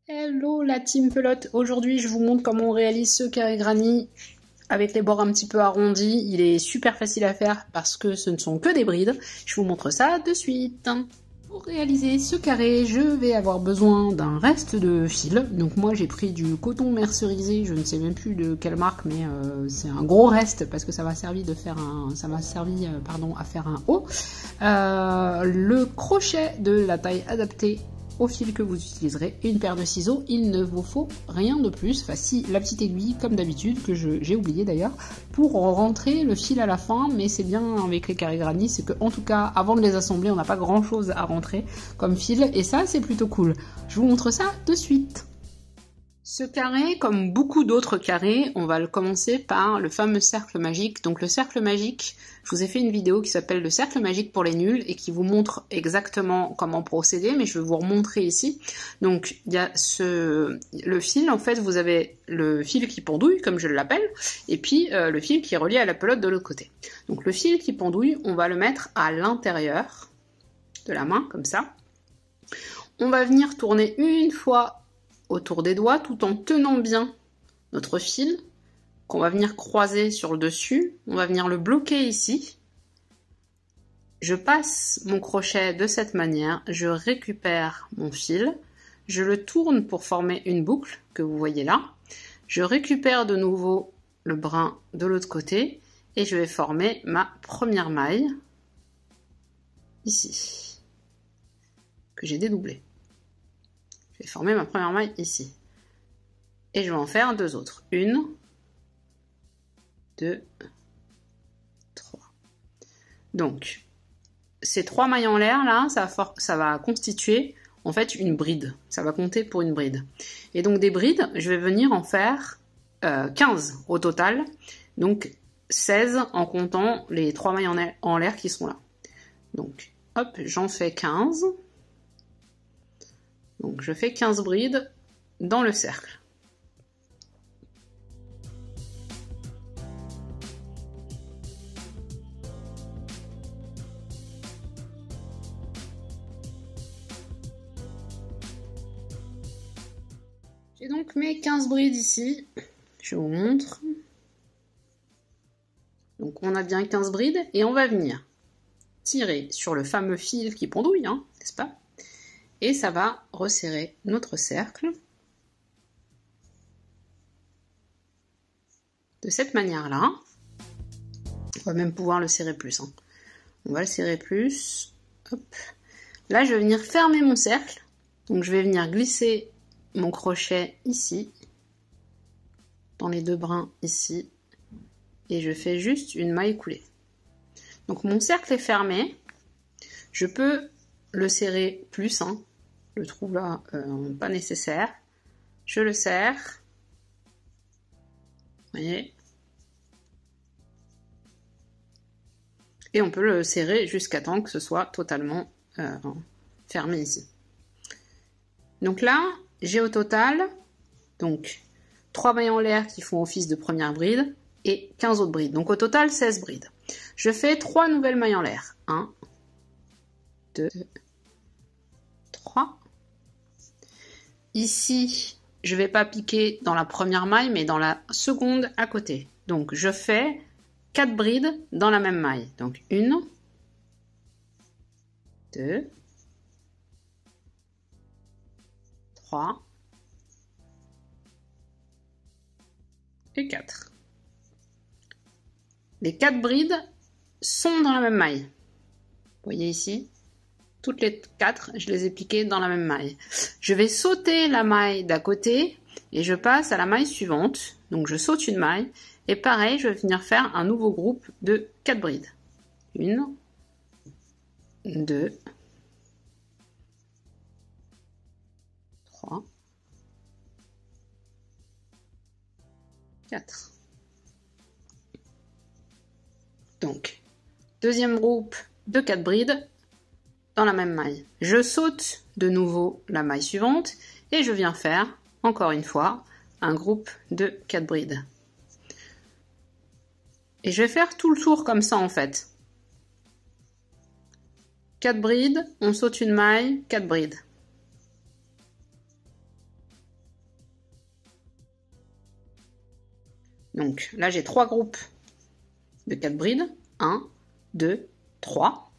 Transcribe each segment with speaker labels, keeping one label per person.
Speaker 1: Hello la team pelote, aujourd'hui je vous montre comment on réalise ce carré granny avec les bords un petit peu arrondis. Il est super facile à faire parce que ce ne sont que des brides. Je vous montre ça de suite. Pour réaliser ce carré, je vais avoir besoin d'un reste de fil. Donc moi j'ai pris du coton mercerisé, je ne sais même plus de quelle marque, mais c'est un gros reste parce que ça m'a servi à faire un haut. Le crochet de la taille adaptée au fil que vous utiliserez, une paire de ciseaux, il ne vous faut rien de plus. Enfin si, la petite aiguille comme d'habitude, que j'ai oublié d'ailleurs, pour rentrer le fil à la fin, mais c'est bien avec les carrés granny, c'est que en tout cas avant de les assembler, on n'a pas grand chose à rentrer comme fil, et ça c'est plutôt cool. Je vous montre ça de suite. Ce carré, comme beaucoup d'autres carrés, on va le commencer par le fameux cercle magique. Donc le cercle magique, je vous ai fait une vidéo qui s'appelle le cercle magique pour les nuls et qui vous montre exactement comment procéder, mais je vais vous remontrer ici. Donc il y a le fil, en fait, vous avez le fil qui pendouille, comme je l'appelle, et puis le fil qui est relié à la pelote de l'autre côté. Donc le fil qui pendouille, on va le mettre à l'intérieur de la main, comme ça. On va venir tourner une fois autour des doigts tout en tenant bien notre fil qu'on va venir croiser sur le dessus. On va venir le bloquer ici. Je passe mon crochet de cette manière, je récupère mon fil, je le tourne pour former une boucle que vous voyez là. Je récupère de nouveau le brin de l'autre côté et je vais former ma première maille ici que j'ai dédoublée. Je vais former ma première maille ici. Et je vais en faire deux autres. Une, deux, trois. Donc, ces trois mailles en l'air, là, ça va constituer, en fait, une bride. Ça va compter pour une bride. Et donc, des brides, je vais venir en faire 15 au total. Donc, 16 en comptant les trois mailles en l'air qui sont là. Donc, hop, j'en fais 15. Donc je fais 15 brides dans le cercle. J'ai donc mes 15 brides ici. Je vous montre. Donc on a bien 15 brides et on va venir tirer sur le fameux fil qui pendouille, hein, n'est-ce pas ? Et ça va resserrer notre cercle de cette manière-là. On va même pouvoir le serrer plus. Hein. On va le serrer plus. Hop. Là, je vais venir fermer mon cercle. Donc, je vais venir glisser mon crochet ici, dans les deux brins ici, et je fais juste une maille coulée. Donc, mon cercle est fermé. Je peux le serrer plus, hein. Le trou là, pas nécessaire. Je le serre. Vous voyez. Et on peut le serrer jusqu'à temps que ce soit totalement fermé ici. Donc là, j'ai au total donc 3 mailles en l'air qui font office de première bride et 15 autres brides. Donc au total, 16 brides. Je fais 3 nouvelles mailles en l'air. 1, 2, 3. Ici, je ne vais pas piquer dans la première maille, mais dans la seconde à côté. Donc, je fais 4 brides dans la même maille. Donc, 1, 2, 3 et 4. Les 4 brides sont dans la même maille. Vous voyez ici ? Toutes les 4, je les ai piquées dans la même maille. Je vais sauter la maille d'à côté et je passe à la maille suivante. Donc je saute une maille et pareil, je vais venir faire un nouveau groupe de 4 brides. 1, 2, 3, 4. Donc, deuxième groupe de 4 brides dans la même maille. Je saute de nouveau la maille suivante et je viens faire, encore une fois, un groupe de 4 brides. Et je vais faire tout le tour comme ça en fait. 4 brides, on saute une maille, 4 brides. Donc là, j'ai 3 groupes de 4 brides. 1, 2, 3.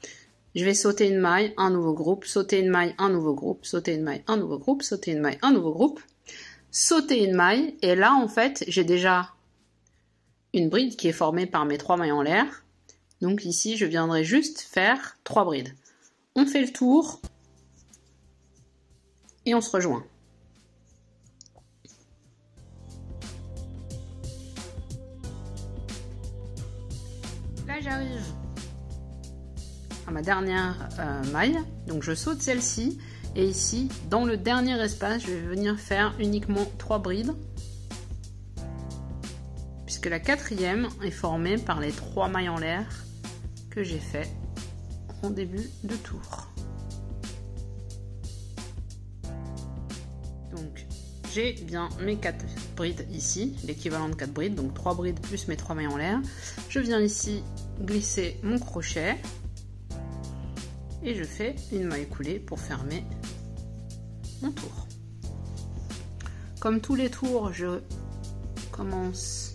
Speaker 1: Je vais sauter une maille, un nouveau groupe, sauter une maille, un nouveau groupe, sauter une maille, un nouveau groupe, sauter une maille, un nouveau groupe, sauter une maille. Et là, en fait, j'ai déjà une bride qui est formée par mes 3 mailles en l'air. Donc ici, je viendrai juste faire 3 brides. On fait le tour et on se rejoint. Là, j'arrive à ma dernière maille, donc je saute celle-ci, et ici, dans le dernier espace, je vais venir faire uniquement 3 brides, puisque la 4e est formée par les 3 mailles en l'air que j'ai fait en début de tour. Donc, j'ai bien mes 4 brides ici, l'équivalent de 4 brides, donc 3 brides plus mes 3 mailles en l'air. Je viens ici glisser mon crochet et je fais une maille coulée pour fermer mon tour. Comme tous les tours, je commence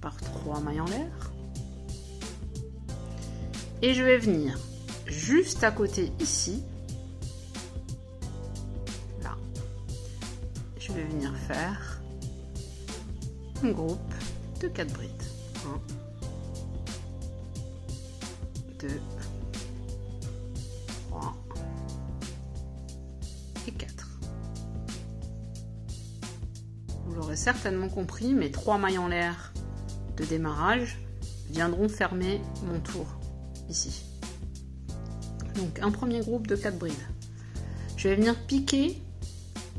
Speaker 1: par 3 mailles en l'air et je vais venir juste à côté ici, là, je vais venir faire un groupe de 4 brides. 1, 2, 3 et 4. Vous l'aurez certainement compris, mes 3 mailles en l'air de démarrage viendront fermer mon tour ici. Donc un premier groupe de 4 brides. Je vais venir piquer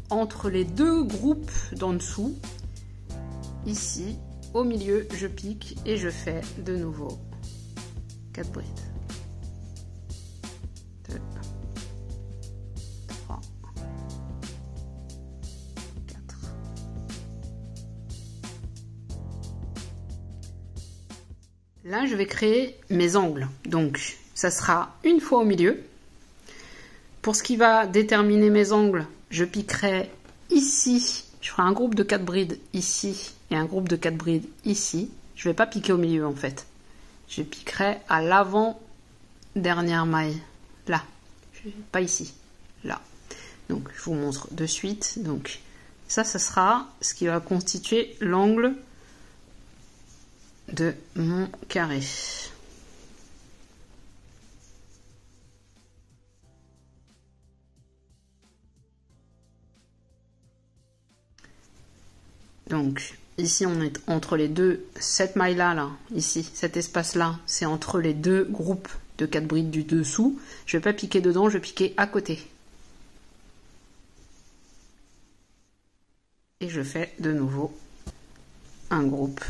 Speaker 1: entre les 2 groupes d'en dessous. Ici, au milieu, je pique et je fais de nouveau 4 brides. 2, 3, 4. Là, je vais créer mes angles. Donc, ça sera une fois au milieu. Pour ce qui va déterminer mes angles, je piquerai ici. Je ferai un groupe de 4 brides ici et un groupe de 4 brides ici. Je ne vais pas piquer au milieu en fait. Je piquerai à l'avant dernière maille. Là. Pas ici. Là. Donc, je vous montre de suite. Donc, ça sera ce qui va constituer l'angle de mon carré. Donc ici on est entre les deux, cette maille là, ici, cet espace là, c'est entre les 2 groupes de 4 brides du dessous. Je ne vais pas piquer dedans, je vais piquer à côté. Et je fais de nouveau un groupe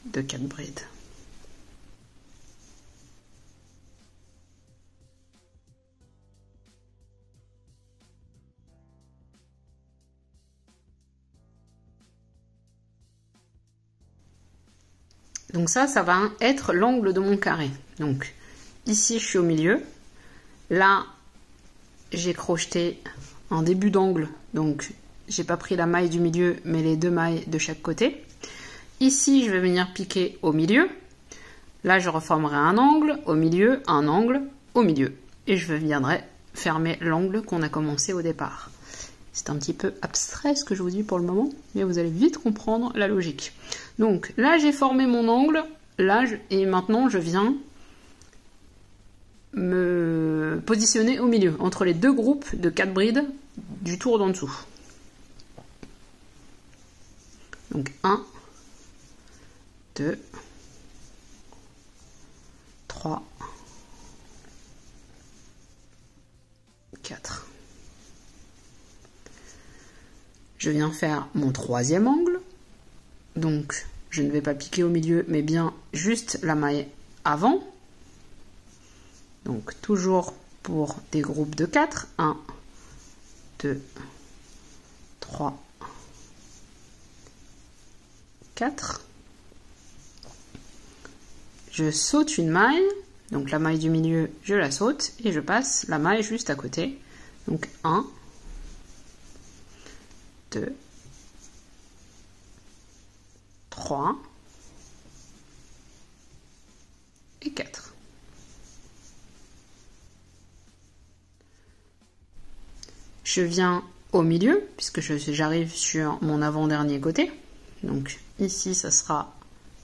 Speaker 1: de 4 brides. Donc ça va être l'angle de mon carré. Donc ici je suis au milieu. Là j'ai crocheté en début d'angle. Donc j'ai pas pris la maille du milieu mais les 2 mailles de chaque côté. Ici je vais venir piquer au milieu. Là je reformerai un angle au milieu, un angle au milieu. Et je viendrai fermer l'angle qu'on a commencé au départ. C'est un petit peu abstrait ce que je vous dis pour le moment, mais vous allez vite comprendre la logique. Donc là, j'ai formé mon angle, là, et maintenant je viens me positionner au milieu, entre les 2 groupes de 4 brides du tour d'en dessous. Donc 1, 2, 3, 4. Je viens faire mon 3e angle, donc je ne vais pas piquer au milieu, mais bien juste la maille avant. Donc toujours pour des groupes de 4, 1, 2, 3, 4. Je saute une maille, donc la maille du milieu, je la saute, et je passe la maille juste à côté. Donc 1, 2, 3, et 4. Je viens au milieu, puisque j'arrive sur mon avant-dernier côté. Donc ici, ça sera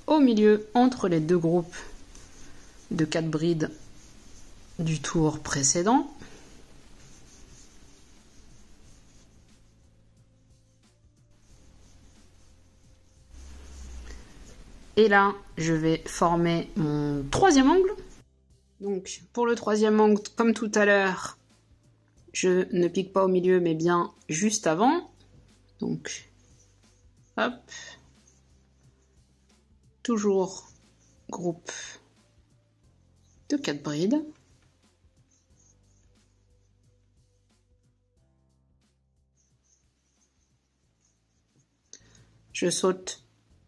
Speaker 1: au milieu, entre les deux groupes de 4 brides du tour précédent. Et là, je vais former mon troisième angle. Donc, pour le troisième angle, comme tout à l'heure, je ne pique pas au milieu, mais bien juste avant. Donc, hop. Toujours groupe de 4 brides. Je saute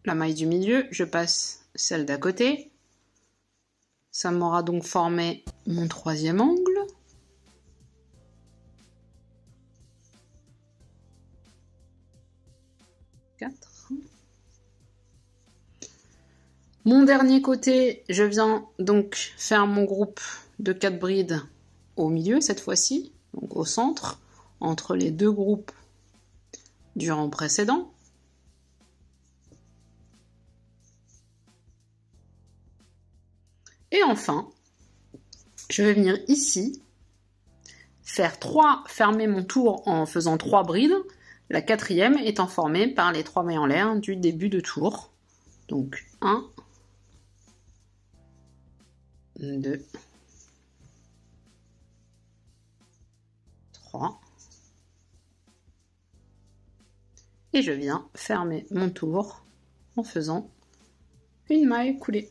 Speaker 1: la maille du milieu, je passe celle d'à côté. Ça m'aura donc formé mon troisième angle. Mon dernier côté, je viens donc faire mon groupe de 4 brides au milieu cette fois-ci, donc au centre, entre les deux groupes du rang précédent. Et enfin, je vais venir ici fermer mon tour en faisant 3 brides, la quatrième étant formée par les 3 mailles en l'air du début de tour. Donc 1, 2, 3. Et je viens fermer mon tour en faisant une maille coulée.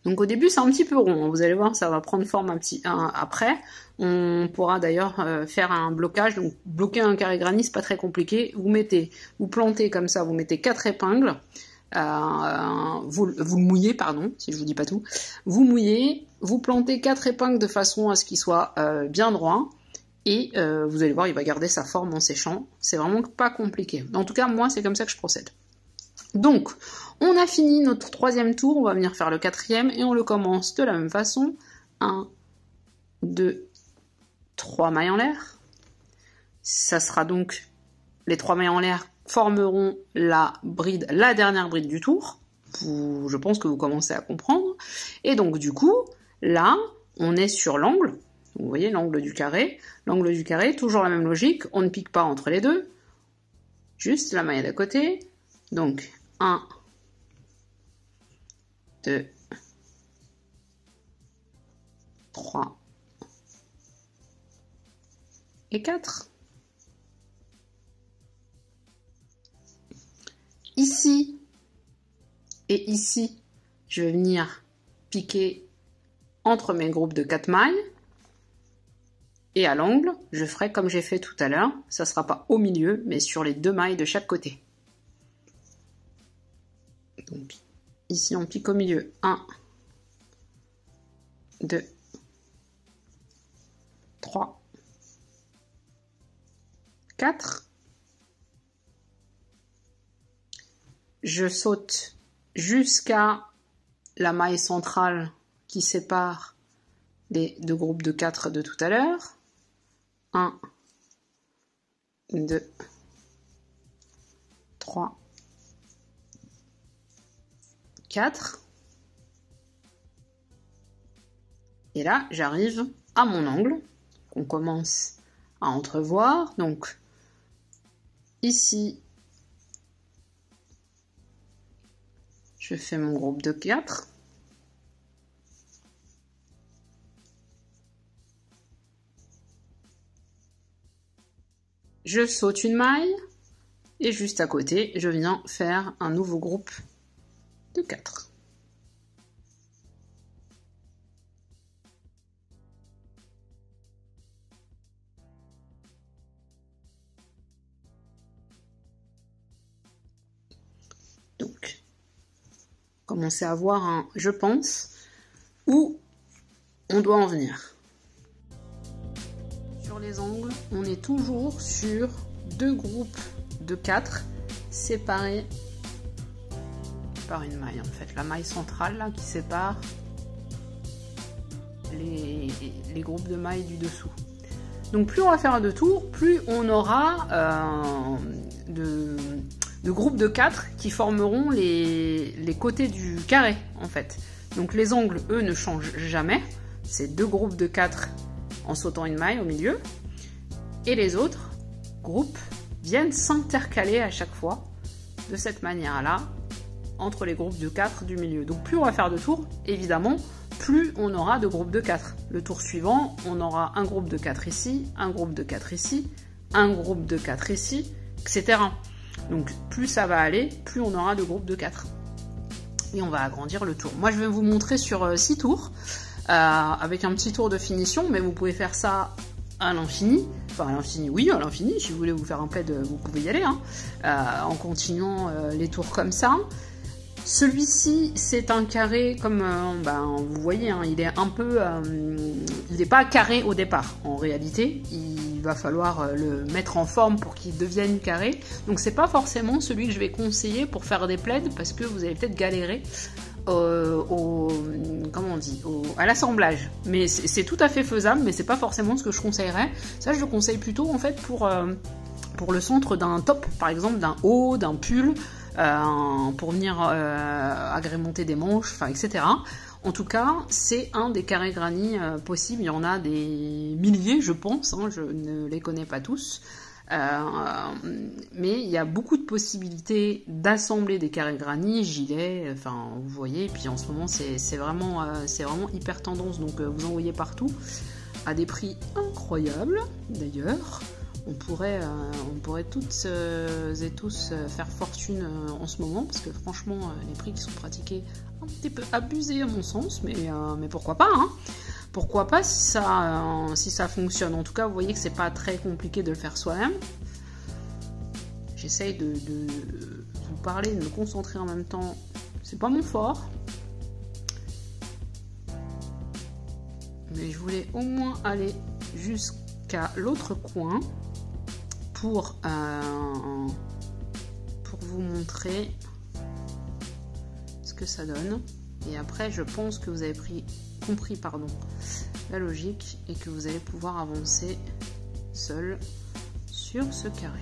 Speaker 1: Donc au début c'est un petit peu rond, vous allez voir ça va prendre forme après. On pourra d'ailleurs faire un blocage, donc bloquer un carré granit c'est pas très compliqué. Vous plantez comme ça, vous mettez 4 épingles, vous mouillez, pardon, si je vous dis pas tout. Vous mouillez, vous plantez 4 épingles de façon à ce qu'il soit bien droit. Et vous allez voir, il va garder sa forme en séchant. C'est vraiment pas compliqué. En tout cas, moi, c'est comme ça que je procède. Donc, on a fini notre troisième tour. On va venir faire le quatrième et on le commence de la même façon. 1, 2, 3 mailles en l'air. Ça sera donc, les 3 mailles en l'air formeront la dernière bride du tour. Je pense que vous commencez à comprendre. Et donc, du coup, là, on est sur l'angle. Vous voyez l'angle du carré. L'angle du carré, toujours la même logique. On ne pique pas entre les deux. Juste la maille d'à côté. Donc, 1, 2, 3 et 4. Ici et ici, je vais venir piquer entre mes groupes de 4 mailles. Et à l'angle, je ferai comme j'ai fait tout à l'heure. Ça ne sera pas au milieu, mais sur les 2 mailles de chaque côté. Donc, ici, on pique au milieu. 1, 2, 3, 4. Je saute jusqu'à la maille centrale qui sépare les deux groupes de 4 de tout à l'heure. 1, 2, 3, 4. Et là, j'arrive à mon angle, qu'on commence à entrevoir. Donc, ici, je fais mon groupe de 4. Je saute une maille et juste à côté, je viens faire un nouveau groupe de 4. Donc, commencez à voir, je pense, où on doit en venir. Sur les angles, on est toujours sur 2 groupes de 4 séparés faire une maille en fait, la maille centrale là qui sépare les groupes de mailles du dessous. Donc plus on va faire de tours, plus on aura de groupes de 4 qui formeront les côtés du carré en fait. Donc les angles, eux, ne changent jamais. C'est 2 groupes de 4 en sautant une maille au milieu. Et les autres groupes viennent s'intercaler à chaque fois de cette manière-là entre les groupes de 4 du milieu. Donc plus on va faire de tours, évidemment, plus on aura de groupes de 4. Le tour suivant, on aura un groupe de 4 ici, un groupe de 4 ici, un groupe de 4 ici, etc. Donc plus ça va aller, plus on aura de groupes de 4. Et on va agrandir le tour. Moi je vais vous montrer sur 6 tours, avec un petit tour de finition, mais vous pouvez faire ça à l'infini. Enfin à l'infini, oui, à l'infini, si vous voulez vous faire un plaid, vous pouvez y aller, hein, en continuant les tours comme ça. Celui-ci, c'est un carré comme, vous voyez, hein, il est un peu, il n'est pas carré au départ. En réalité, il va falloir le mettre en forme pour qu'il devienne carré. Donc c'est pas forcément celui que je vais conseiller pour faire des plaids parce que vous allez peut-être galérer à l'assemblage. Mais c'est tout à fait faisable, mais c'est pas forcément ce que je conseillerais. Ça, je le conseille plutôt en fait pour le centre d'un top, par exemple, d'un haut, d'un pull. Pour venir agrémenter des manches, etc. En tout cas, c'est un des carrés granny possibles. Il y en a des milliers, je pense, hein, je ne les connais pas tous. Mais il y a beaucoup de possibilités d'assembler des carrés granny, gilets, vous voyez. Et puis en ce moment, c'est vraiment hyper tendance, donc vous en voyez partout, à des prix incroyables d'ailleurs. On pourrait toutes et tous faire fortune en ce moment, parce que franchement, les prix qui sont pratiqués, un petit peu abusés à mon sens, mais pourquoi pas, hein. Pourquoi pas si ça fonctionne. En tout cas, vous voyez que c'est pas très compliqué de le faire soi-même. J'essaye de vous parler, de me concentrer en même temps. C'est pas mon fort. Mais je voulais au moins aller jusqu'à l'autre coin pour vous montrer ce que ça donne. Et après, je pense que vous avez compris la logique et que vous allez pouvoir avancer seul sur ce carré.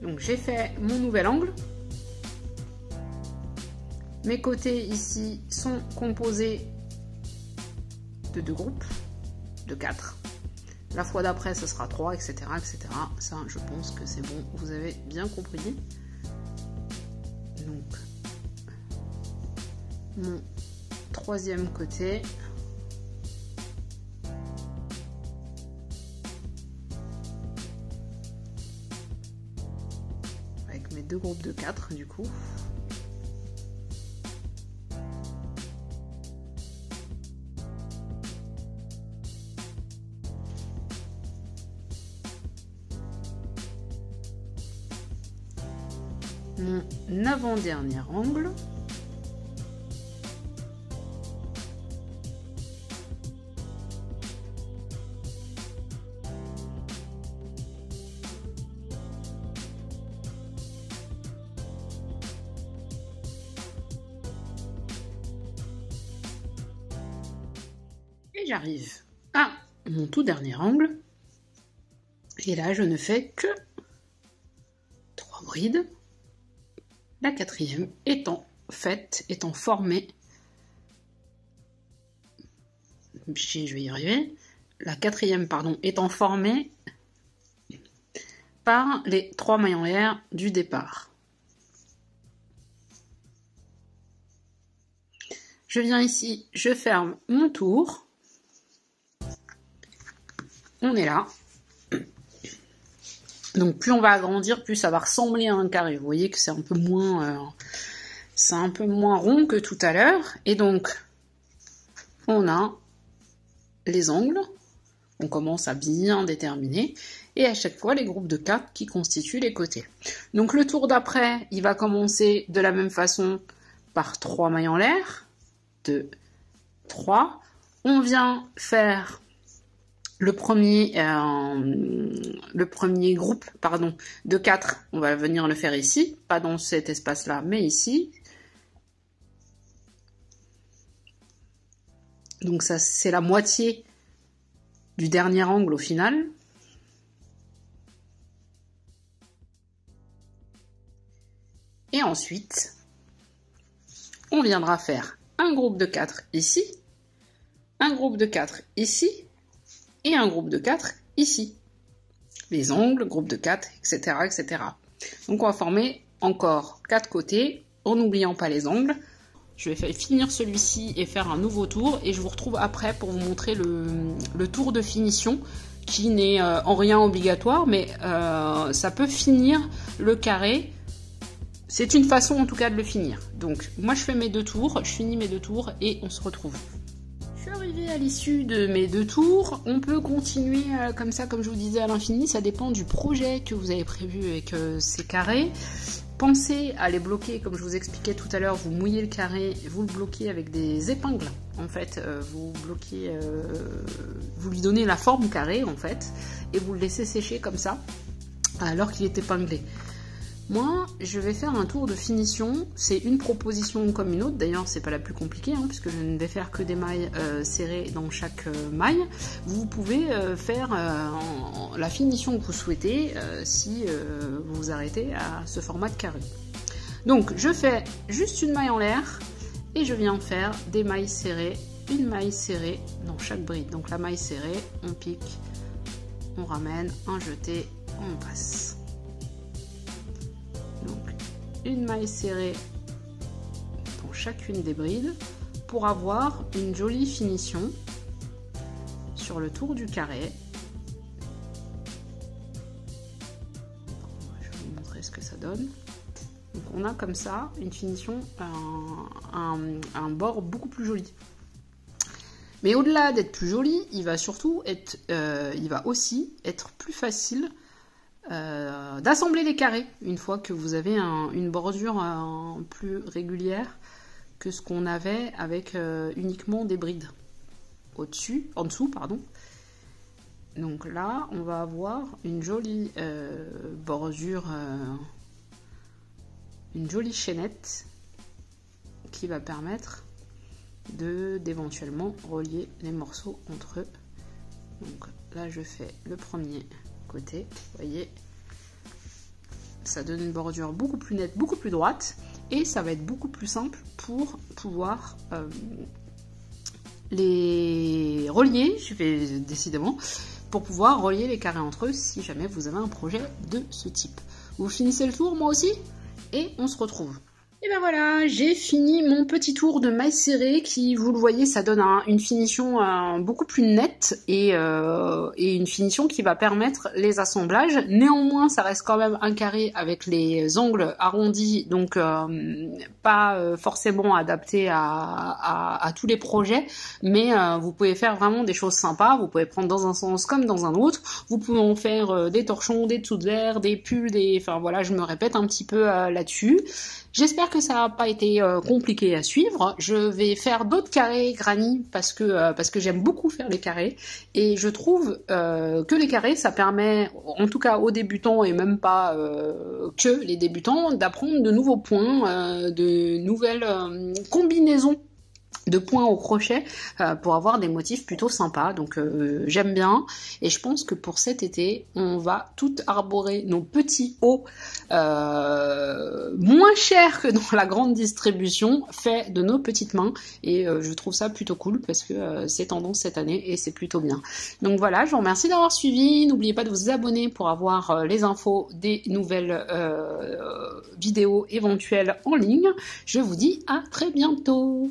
Speaker 1: Donc j'ai fait mon nouvel angle. Mes côtés ici sont composés de 2 groupes, de 4. La fois d'après, ce sera 3, etc., etc. Ça, je pense que c'est bon, vous avez bien compris. Donc, mon 3e côté. Avec mes 2 groupes de 4, du coup. Mon avant-dernier angle. Et j'arrive à mon tout dernier angle. Et là, je ne fais que 3 brides. La 4e étant faite, étant formée, je vais y arriver, la 4e, pardon, étant formée par les 3 mailles en l'air du départ. Je viens ici, je ferme mon tour, on est là. Donc plus on va agrandir, plus ça va ressembler à un carré. Vous voyez que c'est un peu moins rond que tout à l'heure. Et donc on a les angles On commence à bien déterminer. Et à chaque fois, les groupes de 4 qui constituent les côtés. Donc le tour d'après, il va commencer de la même façon par 3 mailles en l'air. 2, 3. On vient faire le premier groupe de 4. On va venir le faire ici, pas dans cet espace-là, mais ici. Donc ça, c'est la moitié du dernier angle au final. Et ensuite, on viendra faire un groupe de 4 ici, un groupe de 4 ici, et un groupe de 4 ici. Les angles, groupe de 4, etc., etc. Donc on va former encore 4 côtés, en n'oubliant pas les angles. Je vais finir celui-ci et faire un nouveau tour, et je vous retrouve après pour vous montrer le tour de finition, qui n'est en rien obligatoire, mais ça peut finir le carré. C'est une façon en tout cas de le finir. Donc moi je fais mes 2 tours, je finis mes 2 tours et on se retrouve. Je suis arrivée à l'issue de mes 2 tours. On peut continuer comme ça, comme je vous disais, à l'infini. Ça dépend du projet que vous avez prévu avec ces carrés. Pensez à les bloquer, comme je vous expliquais tout à l'heure, vous mouillez le carré, vous le bloquez avec des épingles. En fait, vous bloquez, vous lui donnez la forme carrée en fait, et vous le laissez sécher comme ça, alors qu'il est épinglé. Moi, je vais faire un tour de finition. C'est une proposition comme une autre. D'ailleurs, c'est pas la plus compliquée, hein, puisque je ne vais faire que des mailles serrées dans chaque maille. Vous pouvez faire la finition que vous souhaitez si vous vous arrêtez à ce format de carré. Donc, je fais juste une maille en l'air et je viens faire des mailles serrées, une maille serrée dans chaque bride. Donc, la maille serrée, on pique, on ramène, un jeté, on passe. Donc une maille serrée dans chacune des brides pour avoir une jolie finition sur le tour du carré. Je vais vous montrer ce que ça donne. Donc on a comme ça une finition, un bord beaucoup plus joli. Mais au-delà d'être plus joli, il va surtout être, il va aussi être plus facile d'assembler les carrés une fois que vous avez une bordure plus régulière que ce qu'on avait avec uniquement des brides en dessous, pardon. Donc là, on va avoir une jolie bordure, une jolie chaînette qui va permettre d'éventuellement relier les morceaux entre eux. Donc là, je fais le premier côté, vous voyez, ça donne une bordure beaucoup plus nette, beaucoup plus droite, et ça va être beaucoup plus simple pour pouvoir les relier, je vais décidément, pour pouvoir relier les carrés entre eux si jamais vous avez un projet de ce type. Vous finissez le tour, moi aussi, et on se retrouve. Et ben voilà, j'ai fini mon petit tour de mailles serrées qui, vous le voyez, ça donne une finition beaucoup plus nette et une finition qui va permettre les assemblages. Néanmoins, ça reste quand même un carré avec les angles arrondis, donc pas forcément adapté à tous les projets, mais vous pouvez faire vraiment des choses sympas. Vous pouvez prendre dans un sens comme dans un autre. Vous pouvez en faire des torchons, des dessous de verre, des pulls, enfin voilà, je me répète un petit peu là-dessus. J'espère que ça n'a pas été compliqué à suivre. Je vais faire d'autres carrés granny parce que j'aime beaucoup faire les carrés. Et je trouve que les carrés, ça permet, en tout cas aux débutants et même pas que les débutants, d'apprendre de nouveaux points, de nouvelles combinaisons de points au crochet pour avoir des motifs plutôt sympas. Donc j'aime bien, et je pense que pour cet été on va tout arborer nos petits hauts moins chers que dans la grande distribution, faits de nos petites mains, et je trouve ça plutôt cool parce que c'est tendance cette année et c'est plutôt bien. Donc voilà, je vous remercie d'avoir suivi. N'oubliez pas de vous abonner pour avoir les infos des nouvelles vidéos éventuelles en ligne. Je vous dis à très bientôt.